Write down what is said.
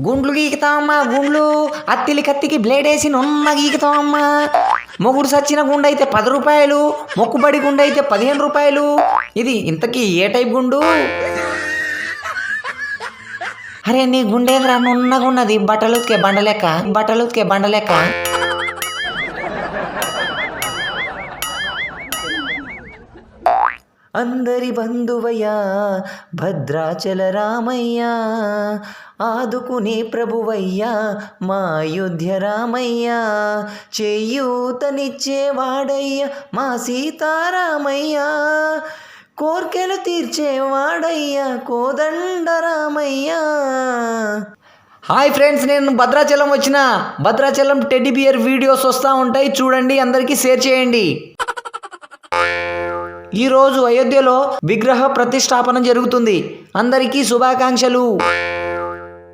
గుండ్లు గీకుతామమ్మా గుండ్లు. అత్తిలి కత్తికి బ్లేడ్ వేసి నున్న గీకుతామమ్మా. మొగుడు సచ్చిన గుండు అయితే 10 రూపాయలు, మొక్కుబడి గుండు అయితే 15 రూపాయలు. ఇది ఇంతకీ ఏ టైప్ గుండు? అరే నీ గుండేంద్రా నున్నగున్నది, బట్టలుకే బండలెక్క. అందరి బంధువయ్యా భద్రాచల రామయ్యా, ఆదుకునే ప్రభువయ్యా మా అయోధ్య రామయ్యా, చేయూతనిచ్చేవాడయ్యా మా సీతారామయ్యా, కోర్కెలు తీర్చేవాడయ్యా కోదండ రామయ్యా. హాయ్ ఫ్రెండ్స్, నేను భద్రాచలం వచ్చిన. భద్రాచలం టెడ్డీ బియర్ వీడియోస్ వస్తూ ఉంటాయి, చూడండి, అందరికీ షేర్ చేయండి. ఈరోజు అయోధ్యలో విగ్రహ ప్రతిష్టాపన జరుగుతుంది. అందరికీ శుభాకాంక్షలు.